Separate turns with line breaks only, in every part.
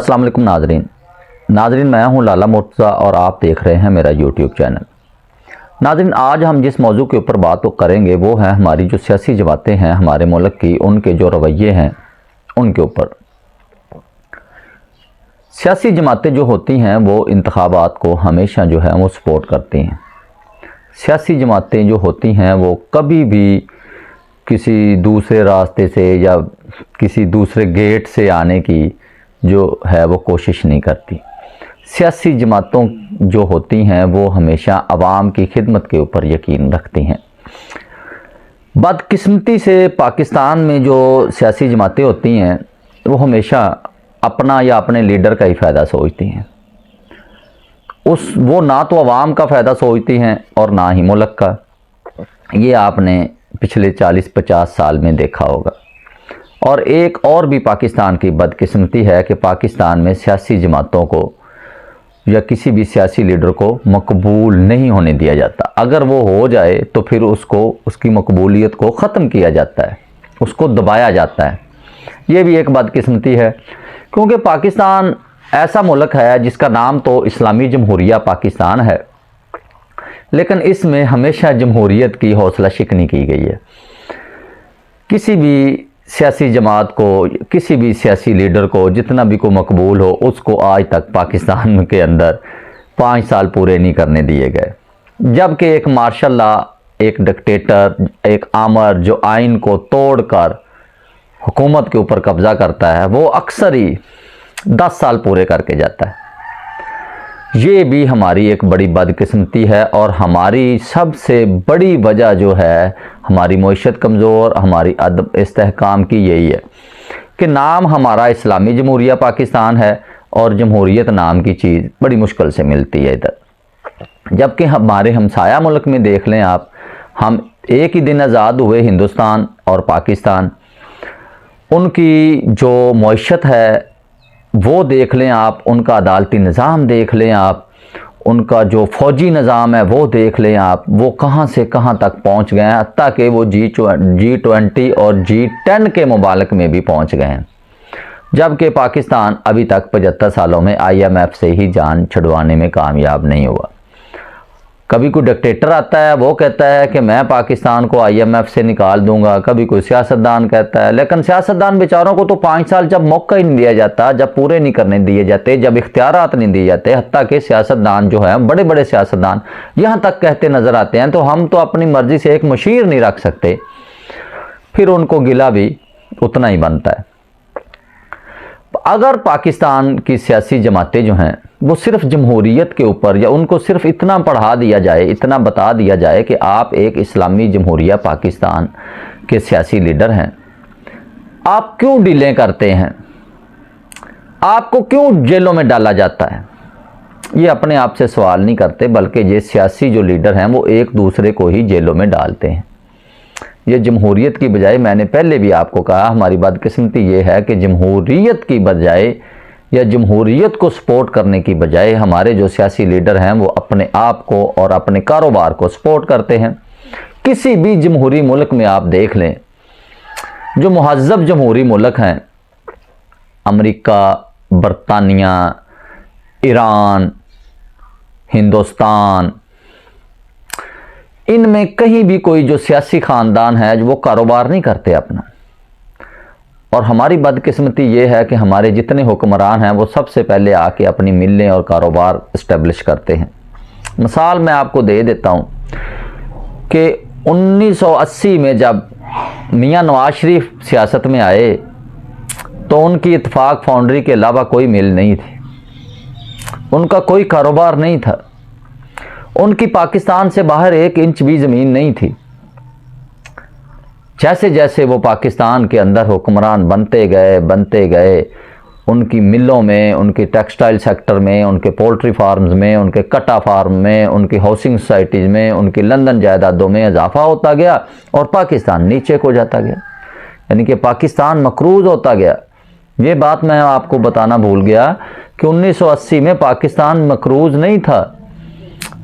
अस्सलाम वालेकुम नाजरीन मैं हूं लाला मुर्तज़ा और आप देख रहे हैं मेरा यूट्यूब चैनल। नाजरीन, आज हम जिस मौजू के ऊपर बात करेंगे वो है हमारी जो सियासी जमातें हैं हमारे मुल्क की, उनके जो रवैये हैं उनके ऊपर। सियासी जमातें जो होती हैं वो इंतखाबात को हमेशा जो है वो सपोर्ट करती हैं। सियासी जमातें जो होती हैं वो कभी भी किसी दूसरे रास्ते से या किसी दूसरे गेट से आने की जो है वो कोशिश नहीं करती। सियासी जमातों जो होती हैं वो हमेशा आवाम की खिदमत के ऊपर यकीन रखती हैं। बदकिस्मती से पाकिस्तान में जो सियासी जमातें होती हैं वो हमेशा अपना या अपने लीडर का ही फ़ायदा सोचती हैं। वो ना तो आवाम का फ़ायदा सोचती हैं और ना ही मुल्क का। ये आपने पिछले 40-50 साल में देखा होगा। और एक और भी पाकिस्तान की बदकिस्मती है कि पाकिस्तान में सियासी जमातों को या किसी भी सियासी लीडर को मकबूल नहीं होने दिया जाता। अगर वो हो जाए तो फिर उसकी मकबूलियत को ख़त्म किया जाता है, उसको दबाया जाता है। ये भी एक बदकिस्मती है, क्योंकि पाकिस्तान ऐसा मुल्क है जिसका नाम तो इस्लामी जमहूरिया पाकिस्तान है, लेकिन इसमें हमेशा जमहूरियत की हौसला शिकनी की गई है। किसी भी सियासी जमात को, किसी भी सियासी लीडर को जितना भी को मकबूल हो, उसको आज तक पाकिस्तान के अंदर 5 साल पूरे नहीं करने दिए गए। जबकि एक मार्शल लॉ, एक डिक्टेटर, एक आमर जो आइन को तोड़कर हुकूमत के ऊपर कब्ज़ा करता है, वो अक्सर ही 10 साल पूरे करके जाता है। ये भी हमारी एक बड़ी बदकिस्मती है और हमारी सबसे बड़ी वजह जो है हमारी मईशत कमज़ोर, हमारी अदब इस्तेहकाम की यही है कि नाम हमारा इस्लामी जमहूरिया पाकिस्तान है और जमहूरियत नाम की चीज़ बड़ी मुश्किल से मिलती है इधर। जबकि हमारे हमसाया मुल्क में देख लें आप, हम एक ही दिन आज़ाद हुए हिंदुस्तान और पाकिस्तान। उनकी जो मईशत है वो देख लें आप, उनका अदालती निज़ाम देख लें आप, उनका जो फ़ौजी निज़ाम है वो देख लें आप, वो कहाँ से कहाँ तक पहुँच गए हैं। हत्ता कि वो G20 और G10 के मुबालक में भी पहुँच गए हैं। जबकि पाकिस्तान अभी तक 75 सालों में IMF से ही जान छुड़वाने में कामयाब नहीं हुआ। कभी कोई डिक्टेटर आता है वो कहता है कि मैं पाकिस्तान को IMF से निकाल दूंगा, कभी कोई सियासतदान कहता है, लेकिन सियासतदान बेचारों को तो 5 साल जब मौका ही नहीं दिया जाता, जब पूरे नहीं करने दिए जाते, जब इख्तियारात नहीं दिए जाते, हत्ता कि सियासतदान जो है, बड़े बड़े सियासतदान यहाँ तक कहते नज़र आते हैं तो हम तो अपनी मर्ज़ी से एक मशीर नहीं रख सकते, फिर उनको गिला भी उतना ही बनता है। अगर पाकिस्तान की सियासी जमातें जो हैं वो सिर्फ जमहूरियत के ऊपर, या उनको सिर्फ इतना पढ़ा दिया जाए, इतना बता दिया जाए कि आप एक इस्लामी जमहूरिया पाकिस्तान के सियासी लीडर हैं, आप क्यों डीलें करते हैं, आपको क्यों जेलों में डाला जाता है, ये अपने आप से सवाल नहीं करते, बल्कि ये सियासी जो लीडर हैं वो एक दूसरे को ही जेलों में डालते हैं। ये जमहूरियत की बजाय, मैंने पहले भी आपको कहा, हमारी बदकिस्मती ये है कि जमहूरियत की बजाय या जमहूरियत को सपोर्ट करने की बजाय हमारे जो सियासी लीडर हैं वो अपने आप को और अपने कारोबार को सपोर्ट करते हैं। किसी भी जमहूरी मुल्क में आप देख लें, जो मुहज़्ज़ब जमहूरी मुल्क हैं, अमेरिका, बरतानिया, ईरान, हिंदुस्तान, इनमें कहीं भी कोई जो सियासी ख़ानदान है जो वो कारोबार नहीं करते अपना। और हमारी बदकिस्मती ये है कि हमारे जितने हुक्मरान हैं वो सबसे पहले आके अपनी मिलें और कारोबार इस्टेब्लिश करते हैं। मिसाल मैं आपको दे देता हूँ कि 1980 में जब मियाँ नवाज शरीफ सियासत में आए तो उनकी इत्तेफाक फाउंड्री के अलावा कोई मिल नहीं थी, उनका कोई कारोबार नहीं था, उनकी पाकिस्तान से बाहर 1 इंच भी ज़मीन नहीं थी। जैसे जैसे वो पाकिस्तान के अंदर हुक्मरान बनते गए, उनकी मिलों में, उनकी टेक्सटाइल सेक्टर में, उनके पोल्ट्री फार्म्स में, उनके कटा फार्म में, उनकी हाउसिंग सोसाइटीज़ में, उनकी लंदन जायदादों में इजाफा होता गया और पाकिस्तान नीचे को जाता गया, यानी कि पाकिस्तान मकरूज़ होता गया। ये बात मैं आपको बताना भूल गया कि 1980 में पाकिस्तान मकरूज़ नहीं था।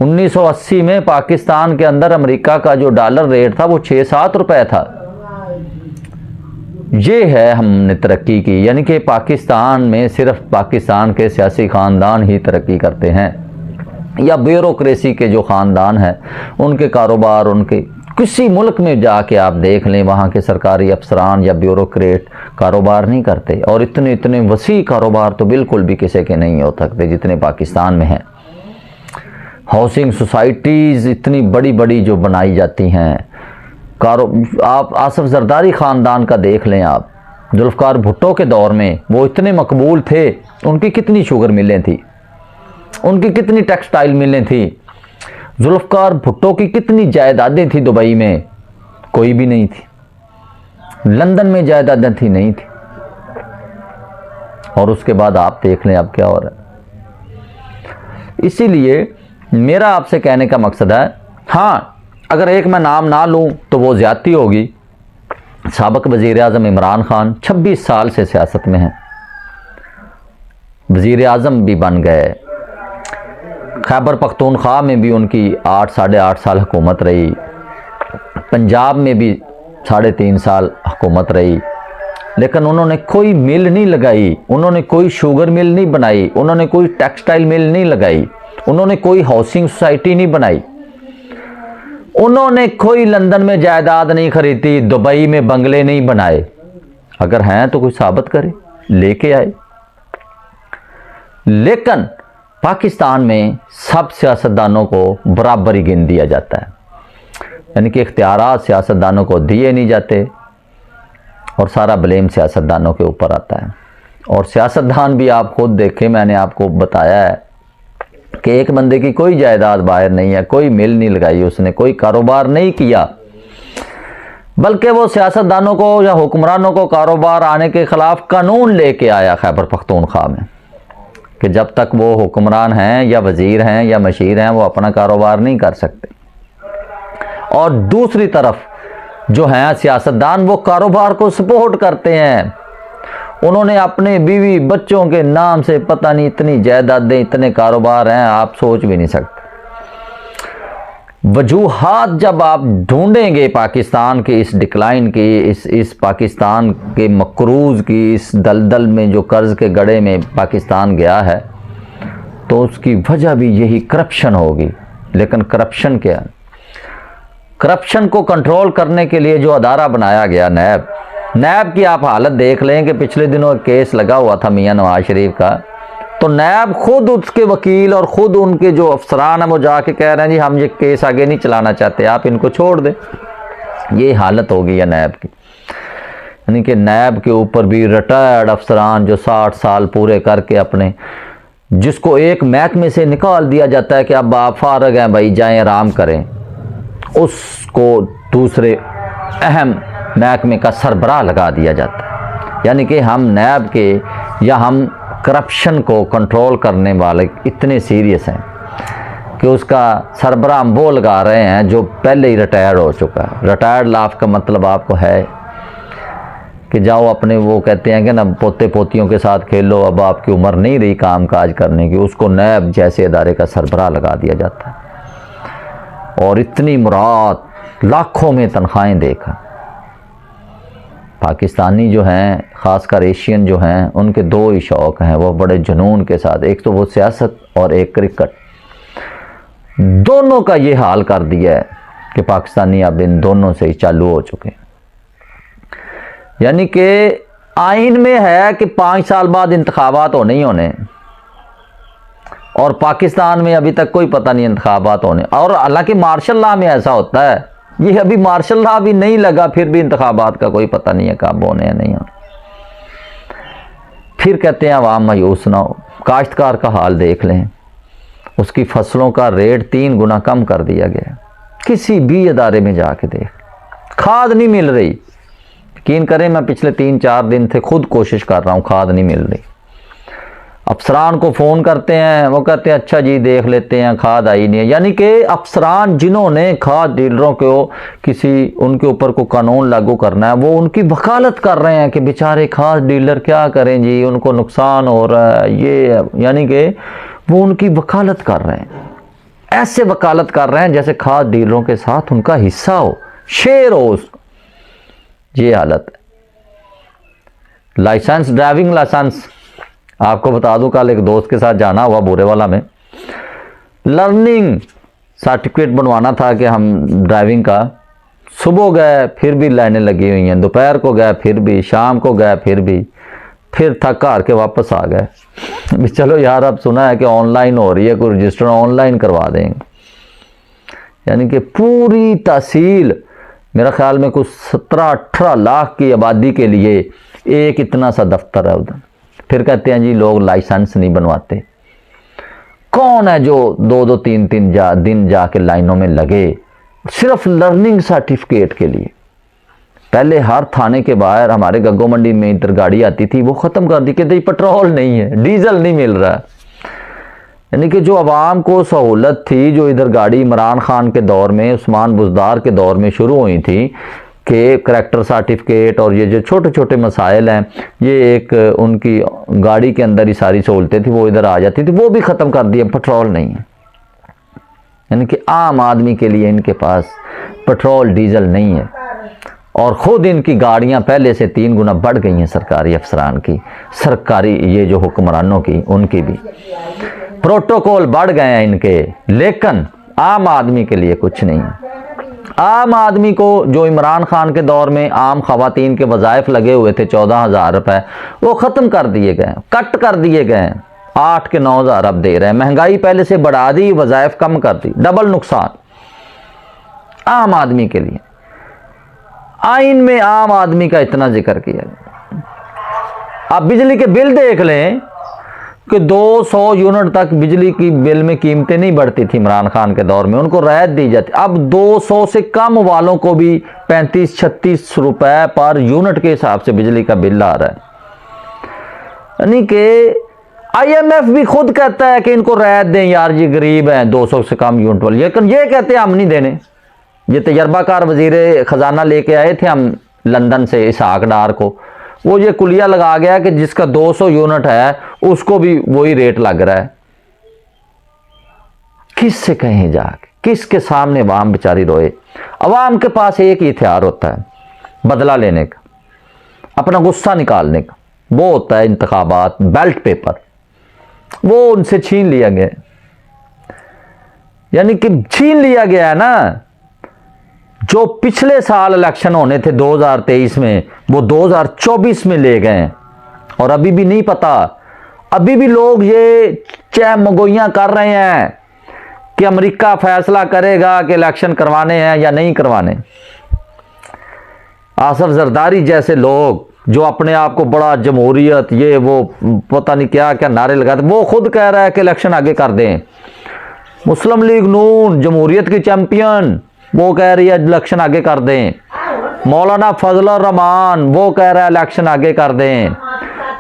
1980 में पाकिस्तान के अंदर अमेरिका का जो डॉलर रेट था वो 6-7 रुपए था। ये है हमने तरक्की की, यानी कि पाकिस्तान में सिर्फ पाकिस्तान के सियासी ख़ानदान ही तरक्की करते हैं, या ब्यूरोक्रेसी के जो ख़ानदान हैं उनके कारोबार, उनके किसी मुल्क में जाके आप देख लें वहाँ के सरकारी अफसरान या ब्यूरोक्रेट कारोबार नहीं करते, और इतने इतने वसी कारोबार तो बिल्कुल भी किसी के नहीं हो सकते जितने पाकिस्तान में हैं। हाउसिंग सोसाइटीज़ इतनी बड़ी बड़ी जो बनाई जाती हैं, आप आसफ जरदारी ख़ानदान का देख लें, आप जुल्फ़कार भुट्टो के दौर में वो इतने मकबूल थे, उनकी कितनी शुगर मिलें थी, उनकी कितनी टेक्सटाइल मिलें थी, जुल्फ़कार भुट्टो की कितनी जायदादें थी दुबई में, कोई भी नहीं थी। लंदन में जायदादें थी, नहीं थी। और उसके बाद आप देख लें अब क्या हो रहा है। इसीलिए मेरा आपसे कहने का मकसद है, हाँ अगर एक मैं नाम ना लूँ तो वो ज़्यादती होगी। साबिक़ वज़ीर आज़म इमरान खान 26 साल से सियासत में हैं, वज़ीर आज़म भी बन गए, खैबर पख्तूनख्वा में भी उनकी 8 साढ़े 8 साल हुकूमत रही, पंजाब में भी 3.5 साल हुकूमत रही, लेकिन उन्होंने कोई मिल नहीं लगाई, उन्होंने कोई शुगर मिल नहीं बनाई, उन्होंने कोई टेक्सटाइल मिल नहीं लगाई, उन्होंने कोई हाउसिंग सोसाइटी नहीं बनाई, उन्होंने कोई लंदन में जायदाद नहीं खरीदी, दुबई में बंगले नहीं बनाए। अगर हैं तो कोई साबित करे, लेके आए। लेकिन पाकिस्तान में सब सियासतदानों को बराबर ही गिन दिया जाता है, यानी कि इख्तियारात सियासतदानों को दिए नहीं जाते और सारा ब्लेम सियासतदानों के ऊपर आता है। और सियासतदान भी आप खुद देखें, मैंने आपको बताया है कि एक बंदे की कोई जायदाद बाहर नहीं है, कोई मिल नहीं लगाई उसने, कोई कारोबार नहीं किया, बल्कि वो सियासतदानों को या हुक्मरानों को कारोबार आने के ख़िलाफ़ कानून लेके आया खैबर पख्तूनख्वा में कि जब तक वो हुक्मरान हैं या वज़ीर हैं या मशीर हैं वो अपना कारोबार नहीं कर सकते। और दूसरी तरफ जो हैं सियासतदान वो कारोबार को सपोर्ट करते हैं, उन्होंने अपने बीवी बच्चों के नाम से पता नहीं इतनी जायदादें, इतने कारोबार हैं, आप सोच भी नहीं सकते। वजूहात जब आप ढूंढेंगे पाकिस्तान के इस डिक्लाइन की, इस पाकिस्तान के मकरूज़ की, इस दलदल में जो कर्ज़ के गड़े में पाकिस्तान गया है, तो उसकी वजह भी यही करप्शन होगी। लेकिन करप्शन क्या? करप्शन को कंट्रोल करने के लिए जो अदारा बनाया गया नैब की आप हालत देख लें कि पिछले दिनों एक केस लगा हुआ था मियां नवाज शरीफ का, तो नैब खुद उसके वकील और ख़ुद उनके जो अफसरान हैं वो जाके कह रहे हैं जी हम ये केस आगे नहीं चलाना चाहते, आप इनको छोड़ दें। ये हालत हो गई है नैब की, यानी कि नैब के ऊपर भी रिटायर्ड अफसरान जो 60 साल पूरे करके अपने, जिसको एक महकमे से निकाल दिया जाता है कि अब आप फारग हैं भाई जाएं आराम करें, उसको दूसरे अहम महकमे का सरबराह लगा दिया जाता है। यानी कि हम नैब के या हम करप्शन को कंट्रोल करने वाले इतने सीरियस हैं कि उसका सरबराह हम वो लगा रहे हैं जो पहले ही रिटायर्ड हो चुका है। रिटायर्ड लाफ का मतलब आपको है कि जाओ अपने, वो कहते हैं कि ना पोते पोतियों के साथ खेलो, अब आपकी उम्र नहीं रही काम काज करने की, उसको नैब जैसे इदारे का सरबराह लगा दिया जाता है। और इतनी मुराद, लाखों में तनख्वाहें देखा। पाकिस्तानी जो हैं, ख़ासकर एशियन जो हैं, उनके दो ही शौक़ हैं, वो बड़े जुनून के साथ, एक तो वो सियासत और एक क्रिकेट। दोनों का ये हाल कर दिया है कि पाकिस्तानी अब इन दोनों से ही चालू हो चुके हैं। यानी कि आइन में है कि 5 साल बाद इंतखाबात होने ही होने, और पाकिस्तान में अभी तक कोई पता नहीं इंतखाबात होने। और हालांकि मार्शल लॉ में ऐसा होता है, ये अभी मार्शल लॉ भी नहीं लगा, फिर भी इंतखाबात का कोई पता नहीं है कब होने या नहीं होने। फिर कहते हैं अवाम मायूस ना हो। काश्तकार का हाल देख लें, उसकी फसलों का रेट 3 गुना कम कर दिया गया। किसी भी अदारे में जाके देख, खाद नहीं मिल रही। यकीन करें, मैं पिछले 3-4 दिन से खुद कोशिश कर रहा हूँ, खाद नहीं मिल रही। अफसरान को फ़ोन करते हैं, वो कहते हैं अच्छा जी देख लेते हैं, खाद आई नहीं है। यानी कि अफसरान जिन्होंने खाद डीलरों को किसी उनके ऊपर को कानून लागू करना है, वो उनकी वकालत कर रहे हैं कि बेचारे खाद डीलर क्या करें जी, उनको नुकसान हो रहा है ये, यानी कि वो उनकी वकालत कर रहे हैं। ऐसे वकालत कर रहे हैं जैसे खाद डीलरों के साथ उनका हिस्सा हो, शेयर हो उसको। ये हालत है। लाइसेंस, ड्राइविंग लाइसेंस, आपको बता दूं कल एक दोस्त के साथ जाना हुआ बोरेवाला में, लर्निंग सर्टिफिकेट बनवाना था कि हम ड्राइविंग का। सुबह गए फिर भी लाइनें लगी हुई हैं, दोपहर को गए फिर भी, शाम को गए फिर भी, फिर थक हार के वापस आ गए। चलो यार, अब सुना है कि ऑनलाइन हो रही है, कोई रजिस्टर ऑनलाइन करवा देंगे। यानी कि पूरी तहसील, मेरा ख्याल में कुछ 17-18 लाख की आबादी के लिए एक इतना सा दफ्तर है उधर। फिर कहते हैं जी लोग लाइसेंस नहीं बनवाते। कौन है जो 2-2 3-3 दिन जाके लाइनों में लगे सिर्फ लर्निंग सर्टिफिकेट के लिए। पहले हर थाने के बाहर हमारे गग्गो मंडी में इधर गाड़ी आती थी, वो ख़त्म कर दी कि पेट्रोल नहीं है, डीजल नहीं मिल रहा। यानी कि जो आवाम को सहूलत थी, जो इधर गाड़ी इमरान खान के दौर में, उस्मान बुज़दार के दौर में शुरू हुई थी कि करैक्टर सर्टिफिकेट और ये जो छोटे छोटे मसाइल हैं, ये एक उनकी गाड़ी के अंदर ही सारी सहूलतें थी, वो इधर आ जाती थी, वो भी ख़त्म कर दिए। पेट्रोल नहीं है, यानी कि आम आदमी के लिए इनके पास पेट्रोल डीजल नहीं है। और ख़ुद इनकी गाड़ियां पहले से 3 गुना बढ़ गई हैं, सरकारी अफसरान की, सरकारी ये जो हुक्मरानों की, उनकी भी प्रोटोकॉल बढ़ गए हैं इनके, लेकिन आम आदमी के लिए कुछ नहीं है। आम आदमी को जो इमरान खान के दौर में आम खवातीन के वज़ाइफ लगे हुए थे 14,000 रुपये, वो ख़त्म कर दिए गए, कट कर दिए गए, 8 के 9,000 अब दे रहे हैं। महंगाई पहले से बढ़ा दी, वज़ाइफ कम कर दी, डबल नुकसान आम आदमी के लिए। आइन में आम आदमी का इतना जिक्र किया। आप बिजली के बिल देख लें कि 200 यूनिट तक बिजली की बिल में कीमतें नहीं बढ़ती थी इमरान खान के दौर में, उनको रियायत दी जाती। अब 200 से कम वालों को भी 35-36 रुपए पर यूनिट के हिसाब से बिजली का बिल आ रहा है। यानी कि IMF भी खुद कहता है कि इनको रियायत दें यार, ये गरीब हैं 200 से कम यूनिट वाले, लेकिन ये कहते हैं हम नहीं देने। ये तजर्बाकार वजीर खजाना लेके आए थे हम लंदन से, इसहाक डार को, वो ये कुलिया लगा गया कि जिसका 200 यूनिट है उसको भी वही रेट लग रहा है। किससे कहें जाके, किसके सामने अवाम बेचारी रोए। अवाम के पास एक ही हथियार होता है बदला लेने का, अपना गुस्सा निकालने का, वो होता है इंतखाबात, बैलेट पेपर। वो उनसे छीन लिया गया, यानी कि छीन लिया गया है ना। जो पिछले साल इलेक्शन होने थे 2023 में, वो 2024 में ले गए और अभी भी नहीं पता। अभी भी लोग ये चहमगोइयां कर रहे हैं कि अमेरिका फैसला करेगा कि इलेक्शन करवाने हैं या नहीं करवाने। आसफ जरदारी जैसे लोग जो अपने आप को बड़ा जमहूरियत, ये वो पता नहीं क्या क्या नारे लगाते, वो खुद कह रहा है कि इलेक्शन आगे कर दें। मुस्लिम लीग नून जमहूरियत की चैंपियन, वो कह रही है इलेक्शन आगे कर दें। मौलाना फजलुर रहमान वो कह रहा है इलेक्शन आगे कर दें।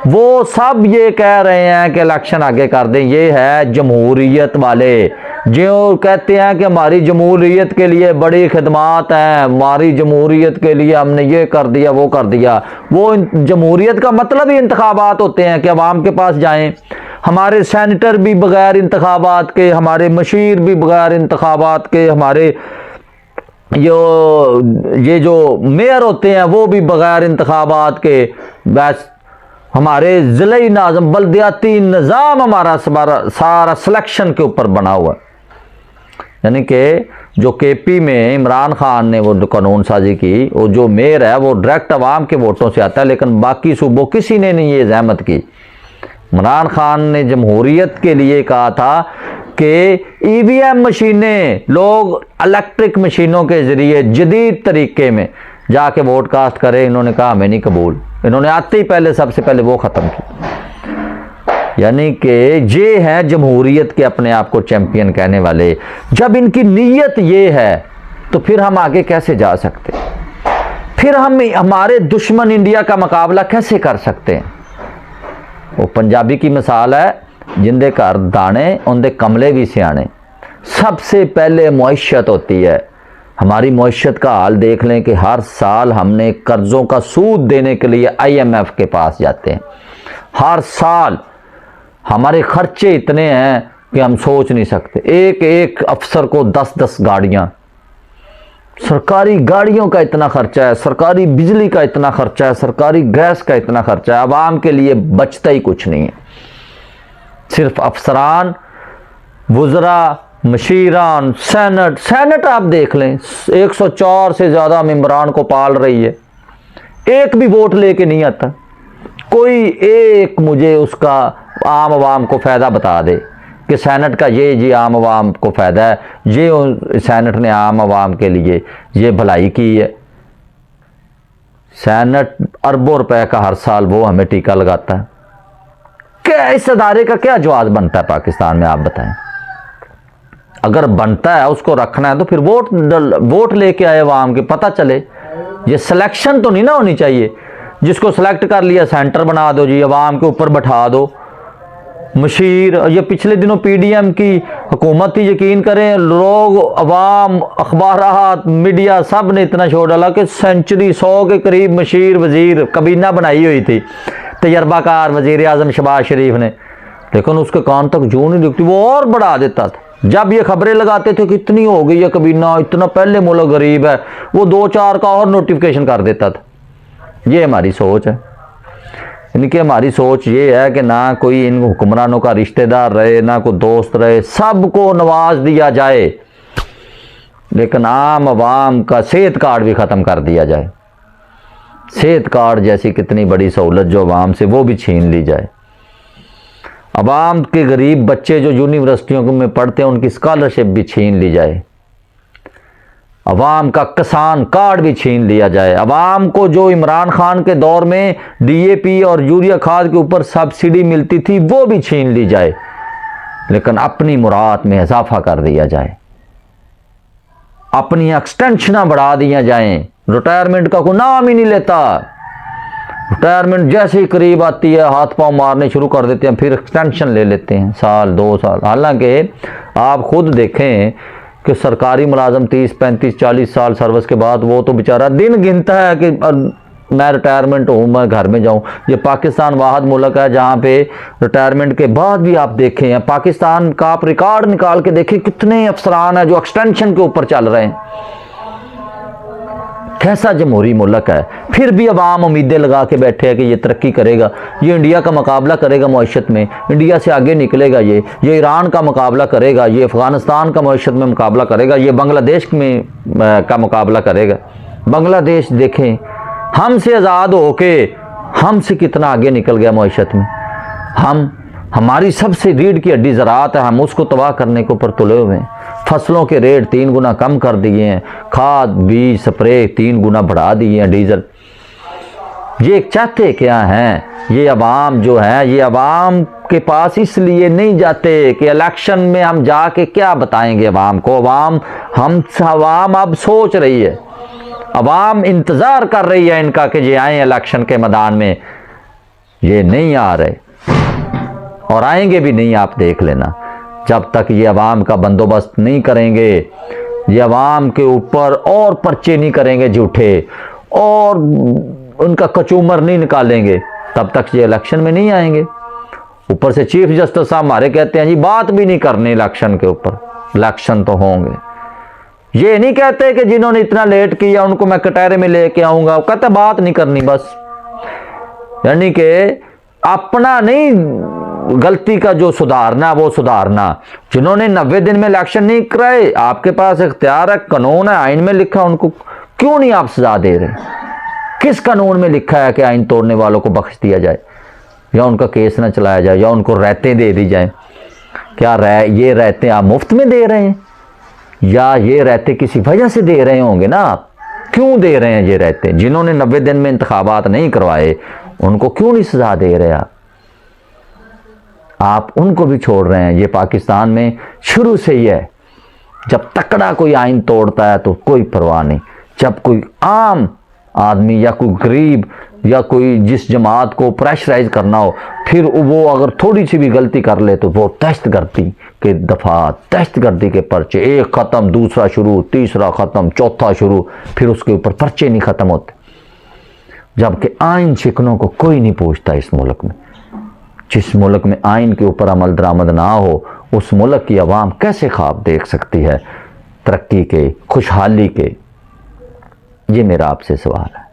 वो सब ये कह रहे हैं कि इलेक्शन आगे कर दें। ये है जमहूरियत वाले, जो कहते हैं कि हमारी जमहूरियत के लिए बड़ी खिदमात हैं, हमारी जमहूरियत के लिए हमने ये कर दिया वो कर दिया। वो जमहूरियत का मतलब ही इंतखाबात होते हैं कि अवाम के पास जाएं। हमारे सेनेटर भी बगैर इंतखाबात के, हमारे मशीर भी बगैर इंतखाबात के, हमारे ये जो मेयर होते हैं वो भी बगैर इंतखाबात के। बस हमारे ज़िले नाज़म बल्दियाती निज़ाम हमारा सारा सिलेक्शन के ऊपर बना हुआ। यानी कि जो KP में इमरान खान ने वो कानून साजी की, वो जो मेयर है वो डायरेक्ट अवाम के वोटों से आता है, लेकिन बाकी सूबों किसी ने नहीं ये जहमत की। इमरान खान ने जमहूरियत के लिए कहा था कि EVM मशीनें, लोग इलेक्ट्रिक मशीनों के ज़रिए जदीद तरीके में जाके वोट कास्ट करें। इन्होंने कहा हमें नहीं कबूल। इन्होंने आते ही पहले सबसे पहले वो ख़त्म की। यानी कि ये हैं जमहूरियत के अपने आप को चैंपियन कहने वाले। जब इनकी नीयत ये है तो फिर हम आगे कैसे जा सकते, फिर हम हमारे दुश्मन इंडिया का मुकाबला कैसे कर सकते हैं। वो पंजाबी की मिसाल है, जिंदे घर दाने उनके कमले भी सियाने। सबसे पहले मुआशत होती है। हमारी मुआशत का हाल देख लें कि हर साल हमने कर्ज़ों का सूद देने के लिए IMF के पास जाते हैं। हर साल हमारे खर्चे इतने हैं कि हम सोच नहीं सकते। एक एक अफसर को 10-10 गाड़ियाँ, सरकारी गाड़ियों का इतना खर्चा है, सरकारी बिजली का इतना खर्चा है, सरकारी गैस का इतना खर्चा है, आवाम के लिए बचता ही कुछ नहीं है। सिर्फ अफसरान, वुज़रा, मशीरान, सेनेट आप देख लें 104 से ज़्यादा मेंबरान को पाल रही है, एक भी वोट लेके नहीं आता कोई। एक मुझे उसका आम आवाम को फ़ायदा बता दे कि सेनेट का ये आम आवाम को फ़ायदा है, ये सेनेट ने आम आवाम के लिए ये भलाई की है। सेनेट अरबों रुपए का हर साल वो हमें टीका लगाता है। क्या इस अदारे का क्या जवाब बनता है पाकिस्तान में, आप बताएं। अगर बनता है उसको रखना है तो फिर वोट लेके आए आवाम के, पता चले। ये सिलेक्शन तो नहीं ना होनी चाहिए, जिसको सिलेक्ट कर लिया सेंटर बना दो जी, आवाम के ऊपर बैठा दो मशीर। ये पिछले दिनों पीडीएम की हुकूमत थी, यकीन करें लोग, अवाम, अखबारात, मीडिया सब ने इतना छोड़ डाला कि सेंचुरी 100 के करीब मशीर वजीर कबीना बनाई हुई थी, तजर्बाकार वजीर आजम शहबाज शरीफ ने, लेकिन उसके कान तक जूं नहीं दिखती, वो और बढ़ा देता था। जब ये खबरें लगाते थे कि इतनी हो गई है कबीना, इतना पहले मुल्क गरीब है, वो 2-4 का और नोटिफिकेशन कर देता था। ये हमारी सोच है, यानी कि हमारी सोच ये है कि ना कोई इन हुक्मरानों का रिश्तेदार रहे, ना कोई दोस्त रहे, सबको नवाज दिया जाए, लेकिन आम आवाम का सेहत कार्ड भी ख़त्म कर दिया जाए। सेहत कार्ड जैसी कितनी बड़ी सहूलत जो आवाम से, वो भी छीन ली जाए। अवाम के गरीब बच्चे जो यूनिवर्सिटियों में पढ़ते हैं उनकी स्कॉलरशिप भी छीन ली जाए। अवाम का किसान कार्ड भी छीन लिया जाए। अवाम को जो इमरान खान के दौर में डीएपी और यूरिया खाद के ऊपर सब्सिडी मिलती थी वो भी छीन ली जाए, लेकिन अपनी मुराद में इजाफा कर दिया जाए, अपनी एक्सटेंशना बढ़ा दिया जाएं। रिटायरमेंट का कोई नाम ही नहीं लेता। रिटायरमेंट जैसे ही करीब आती है हाथ पांव मारने शुरू कर देते हैं, फिर एक्सटेंशन ले लेते हैं 1-2 साल। हालांकि आप खुद देखें कि सरकारी मुलाजम 30, 35, 40 साल सर्विस के बाद वो तो बेचारा दिन गिनता है कि मैं रिटायरमेंट हूँ, मैं घर में जाऊँ। ये पाकिस्तान वाहिद मुल्क है जहाँ पे रिटायरमेंट के बाद भी आप देखें हैं, पाकिस्तान का आप रिकॉर्ड निकाल के देखें कितने अफसरान हैं जो एक्सटेंशन के ऊपर चल रहे हैं। कैसा जमहूरी मुल्क है, फिर भी अवाम उम्मीदें लगा के बैठे हैं कि ये तरक्की करेगा, ये इंडिया का मुकाबला करेगा मईशत में, इंडिया से आगे निकलेगा, ये ईरान का मुकाबला करेगा, ये अफ़गानिस्तान का मईशत में मुकाबला करेगा, ये बांग्लादेश में का मुकाबला करेगा। बांग्लादेश देखें हमसे आज़ाद होके हमसे कितना आगे निकल गया मईशत में। हमारी सबसे रीढ़ की हड्डी ज़राअत है, हम उसको तबाह करने के ऊपर तुले हुए हैं। फसलों के रेट 3 गुना कम कर दिए हैं, खाद बीज स्प्रे 3 गुना बढ़ा दिए हैं, डीजल। ये चाहते क्या हैं ये अवाम जो है, ये अवाम के पास इसलिए नहीं जाते कि इलेक्शन में हम जाके क्या बताएंगे अवाम को। अवाम अब सोच रही है, अवाम इंतज़ार कर रही है इनका कि ये आए इलेक्शन के मैदान में। ये नहीं आ रहे और आएंगे भी नहीं, आप देख लेना। जब तक ये अवाम का बंदोबस्त नहीं करेंगे, ये अवाम के ऊपर और पर्चे नहीं करेंगे झूठे और उनका कचूमर नहीं निकालेंगे, तब तक ये इलेक्शन में नहीं आएंगे। ऊपर से चीफ जस्टिस साहब हमारे कहते हैं जी बात भी नहीं करनी इलेक्शन के ऊपर, इलेक्शन तो होंगे। ये नहीं कहते कि जिन्होंने इतना लेट किया उनको मैं कटहरे में लेके आऊंगा, कहते बात नहीं करनी बस। यानी कि अपना नहीं, गलती का जो सुधारना वो सुधारना। जिन्होंने 90 दिन में इलेक्शन नहीं कराए, आपके पास इख्तियार है, कानून है, आइन में लिखा, उनको क्यों नहीं आप सजा दे रहे? किस कानून में लिखा है कि आइन तोड़ने वालों को बख्श दिया जाए या उनका केस ना चलाया जाए या उनको रहतें दे दी जाए? क्या ये रहतें आप मुफ्त में दे रहे हैं या ये रहते किसी वजह से दे रहे होंगे ना? आप क्यों दे रहे हैं ये रहते? जिन्होंने 90 दिन में इंतखाबात नहीं करवाए उनको क्यों नहीं सजा दे रहे आप उनको भी छोड़ रहे हैं। ये पाकिस्तान में शुरू से ही है, जब तकड़ा कोई आइन तोड़ता है तो कोई परवाह नहीं, जब कोई आम आदमी या कोई गरीब या कोई जिस जमात को प्रेशराइज करना हो, फिर वो अगर थोड़ी सी भी गलती कर ले तो वो दहशतगर्दी के दफात, दहशतगर्दी के पर्चे, एक ख़त्म, दूसरा शुरू, तीसरा ख़त्म, चौथा शुरू, फिर उसके ऊपर पर्चे नहीं ख़त्म होते। जबकि आइन शिकनों को कोई नहीं पूछता इस मुल्क में। जिस मुल्क में आइन के ऊपर अमल दरामद ना हो, उस मुल्क की आवाम कैसे ख्वाब देख सकती है तरक्की के, खुशहाली के? ये मेरा आपसे सवाल है।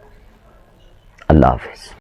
अल्लाह हाफिज़।